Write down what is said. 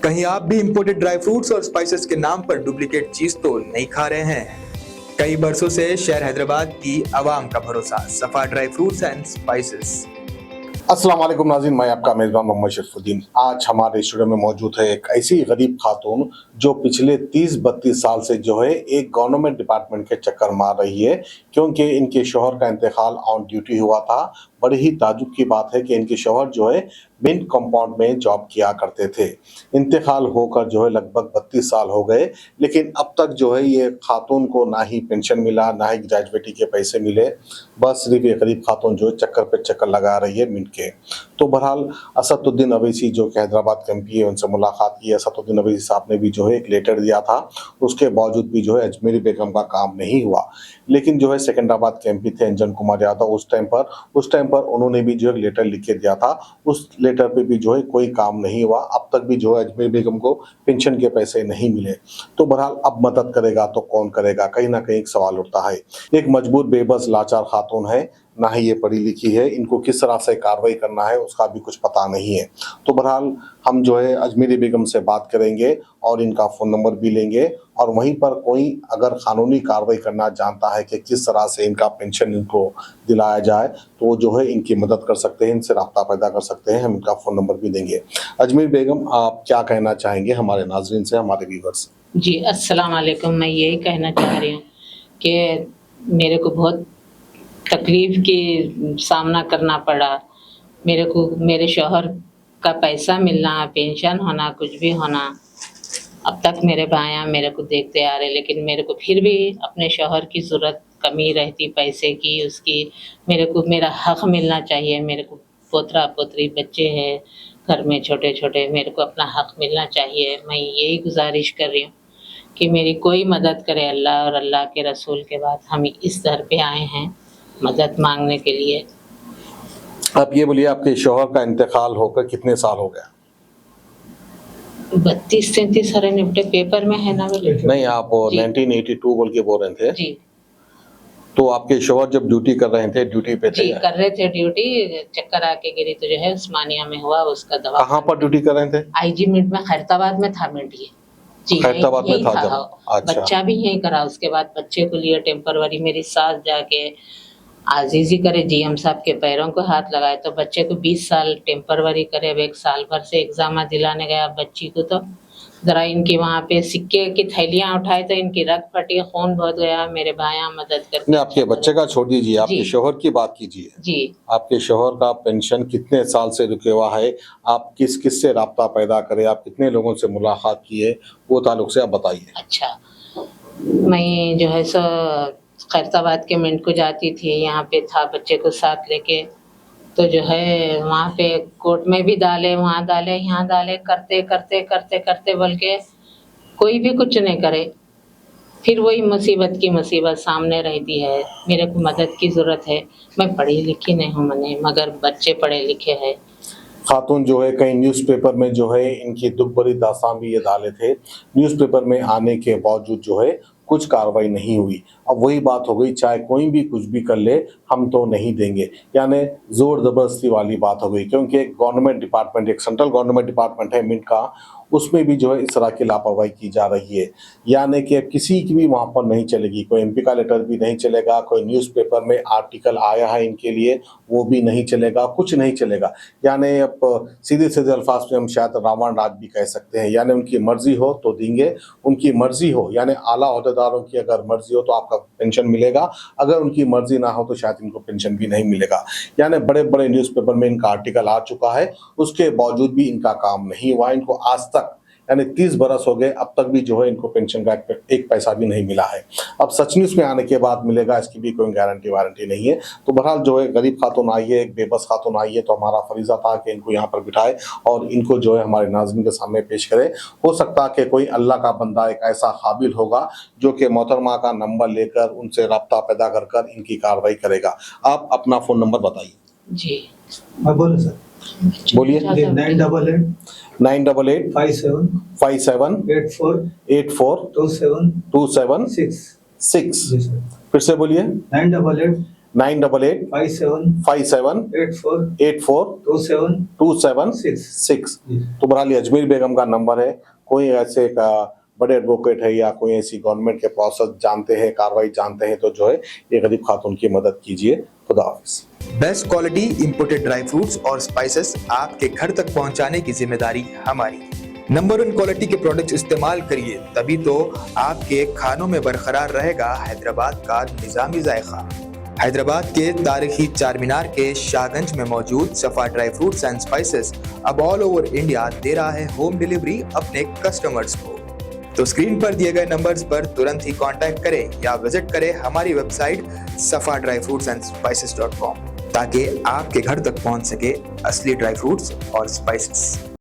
कहीं आप भी इंपोर्टेड ड्राई फ्रूट्स और स्पाइसेस के नाम पर डुप्लीकेट चीज तो नहीं खा रहे हैं? कई बरसों से शहर हैदराबाद की आवाम का भरोसा सफा ड्राई फ्रूट्स एंड स्पाइसेस। अस्सलाम वालेकुम नाज़रीन, मैं आपका मेज़बान मोहम्मद शरीफुद्दीन। आज हमारे स्टूडियो में मौजूद है एक ऐसी गरीब खातून जो पिछले 30-32 साल से जो है एक गवर्नमेंट डिपार्टमेंट के चक्कर मार रही है, क्योंकि इनके शौहर का इंतकाल ऑन ड्यूटी हुआ था। बड़ी ही ताजुब की बात है कि इनके शौहर जो है मिंट कंपाउंड में जॉब किया करते थे। इंतकाल होकर जो है लगभग 32 साल हो गए, लेकिन अब तक जो है ये खातून को ना ही पेंशन मिला, ना ही ग्रेजुएटी के पैसे मिले। बस सिर्फ ये गरीब खातून जो है चक्कर पे चक्कर लगा रही है मिंट के। तो बहरहाल असदुद्दीन अवैसी जो कि हैदराबाद के एमपी है, उनसे मुलाकात की। असदुद्दीन अवैसी साहब ने भी जो है एक लेटर दिया था, उसके बावजूद भी जो है अजमेरी बेगम का काम नहीं हुआ। लेकिन जो है सिकंदराबाद के एमपी थे अंजन कुमार यादव, उस टाइम पर उन्होंने भी जो एक लेटर लिख के दिया था। उस लेटर पे भी जो है कोई काम नहीं हुआ। अब तक भी जो है अजमेरी बेगम को पेंशन के पैसे नहीं मिले। तो बहरहाल अब मदद करेगा तो कौन करेगा, कहीं ना कहीं एक सवाल उठता है। एक मजबूर बेबस लाचार खातून है, ना ही ये पढ़ी लिखी है, इनको किस तरह से कार्रवाई करना है उसका भी कुछ पता नहीं है। तो बहरहाल हम जो है अजमेरी बेगम से बात करेंगे और इनका फ़ोन नंबर भी लेंगे, और वहीं पर कोई अगर कानूनी कार्रवाई करना जानता है कि किस तरह से इनका पेंशन इनको दिलाया जाए, तो जो है इनकी मदद कर सकते हैं, इनसे राब्ता पैदा कर सकते हैं। हम इनका फ़ोन नंबर भी देंगे। अजमेरी बेगम, आप क्या कहना चाहेंगे हमारे नाजरीन से, हमारे व्यूअर्स से? जी, अस्सलाम वालेकुम। मैं यही कहना चाह रही हूँ कि मेरे को बहुत तकलीफ़ की सामना करना पड़ा। मेरे को मेरे शौहर का पैसा मिलना, पेंशन होना, कुछ भी होना, अब तक मेरे भाइयाँ मेरे को देखते आ रहे, लेकिन मेरे को फिर भी अपने शौहर की ज़रूरत कमी रहती पैसे की, उसकी मेरे को मेरा हक़ मिलना चाहिए। मेरे को पोतरा पोतरी बच्चे हैं घर में छोटे छोटे, मेरे को अपना हक़ मिलना चाहिए। मैं यही गुजारिश कर रही हूँ कि मेरी कोई मदद करे अल्लाह और अल्लाह के रसूल के बाद। हम इस दर पे आए हैं मदद मांगने के लिए। आप ये बोलिए, आपके शौहर का इंतकाल होकर कितने साल हो गया? 32-33 सारे निपटे पेपर में है ना मेरे। नहीं, आप 1982 बोल के बोल रहे थे। जी तो आपके शौहर जब ड्यूटी कर रहे थे, ड्यूटी पे थे? जी कर रहे थे ड्यूटी, चक्कर आके गिरी तो जो है उस्मानिया में हुआ, उसका दवा। कहाँ पर ड्यूटी कर रहे थे? आईजी मिंट में, खैरताबाद में था मिंट ये। जी, खैरताबाद में था जब? हाँ। अच्छा। बच्चा भी यहीं करा, उसके बाद बच्चे को लिए टेम्परवरी। मेरी सास जाके आजीजी करे, जीएम साहब के पैरों को हाथ लगाए, तो बच्चे को 20 साल टेम्परवरी करे। अब 1 साल भर से एग्जाम दिलाने गया बच्ची को, तो जरा इनकी वहाँ पे सिक्के की थैलियाँ उठाए तो इनकी रग फटी, खून बहुत गया। मेरे भाइयाँ मदद करके। नहीं, आपके बच्चे का छोड़ दीजिए, आपके शौहर की बात कीजिए। जी, आपके शौहर का पेंशन कितने साल से रुके हुआ है? आप किस से राब्ता पैदा करें, आप कितने लोगों से मुलाकात किए, वो ताल्लुक से आप बताइए। अच्छा, मैं जो है सो खैरताबाद के मिंट को जाती थी, यहाँ पे था बच्चे को साथ लेके, तो जो है वहाँ पे कोर्ट में भी डाले, वहाँ डाले, यहाँ डाले, करते करते करते करते बोल के कोई भी कुछ नहीं करे। फिर वही मुसीबत की मुसीबत सामने रहती है। मेरे को मदद की ज़रूरत है। मैं पढ़ी लिखी नहीं हूँ मने, मगर बच्चे पढ़े लिखे हैं। खातून जो है कहीं न्यूज़पेपर में जो है इनकी दुख भरी दास्तान भी ये डाले थे। न्यूज़पेपर में आने के बावजूद जो है कुछ कार्रवाई नहीं हुई। अब वही बात हो गई, चाहे कोई भी कुछ भी कर ले, हम तो नहीं देंगे, यानी जोर जबरदस्ती वाली बात हो गई। क्योंकि एक गवर्नमेंट डिपार्टमेंट, एक सेंट्रल गवर्नमेंट डिपार्टमेंट है मिंट का, उसमें भी जो है इस तरह की लापरवाही की जा रही है। यानी कि किसी की भी वहाँ पर नहीं चलेगी, कोई एमपी का लेटर भी नहीं चलेगा, कोई न्यूज़पेपर में आर्टिकल आया है इनके लिए वो भी नहीं चलेगा, कुछ नहीं चलेगा। यानी अब सीधे सीधे अल्फाज में हम शायद रावण राज भी कह सकते हैं। यानी उनकी मर्जी हो तो देंगे, उनकी मर्जी हो, यानी आला ओहदेदारों की अगर मर्जी हो तो आपका पेंशन मिलेगा, अगर उनकी मर्जी ना हो तो शायद इनको पेंशन भी नहीं मिलेगा। यानी बड़े बड़े न्यूज़पेपर में इनका आर्टिकल आ चुका है, उसके बावजूद भी इनका काम नहीं हुआ। इनको आज तक यानी 30 बरस हो गए, अब तक भी जो है इनको पेंशन का एक पैसा भी नहीं मिला है। अब सच न्यूज़ में आने के बाद मिलेगा, इसकी भी कोई गारंटी वारंटी नहीं है। तो बहरहाल जो है गरीब खातून आई है, एक बेबस खातून आई है, तो हमारा फरीज़ा था कि इनको यहाँ पर बिठाए और इनको जो है हमारे नाज़रीन के सामने पेश करें। हो सकता है कि कोई अल्लाह का बंदा एक ऐसा काबिल होगा जो कि मोहतरमा का नंबर लेकर उनसे रब्ता पैदा कर कर इनकी कार्रवाई करेगा। आप अपना फ़ोन नंबर बताइए। जी, बोलो सर। बोलिए। 988 988 57 57 84 84 27 27 6। 6। जी सर। फिर से बोलिए। 988 988 57 57 84 84 27 276। तो बहरहाल ये अजमेर बेगम का नंबर है। कोई ऐसे का बड़े एडवोकेट है या कोई ऐसी गवर्नमेंट के प्रोसेस जानते हैं, कार्रवाई जानते हैं, तो जो है ये गरीब खातून की मदद कीजिए। खुदा हाफिज। Best quality imported dry fruits और स्पाइसेस आपके घर तक पहुंचाने की जिम्मेदारी हमारी। नंबर 1 क्वालिटी के प्रोडक्ट्स इस्तेमाल करिए, तभी तो आपके खानों में बरकरार रहेगा हैदराबाद का निजामी जायका। हैदराबाद के तारीखी चार मीनार के शाहगंज में मौजूद सफा ड्राई फ्रूट्स एंड स्पाइसेस अब ऑल ओवर इंडिया दे रहा है होम डिलीवरी अपने कस्टमर्स को। तो स्क्रीन पर दिए गए नंबर्स पर तुरंत ही कांटेक्ट करें या विजिट करें हमारी वेबसाइट safadryfruitsandsspices.com ताकि आपके घर तक पहुंच सके असली ड्राई फ्रूट्स और स्पाइसेस।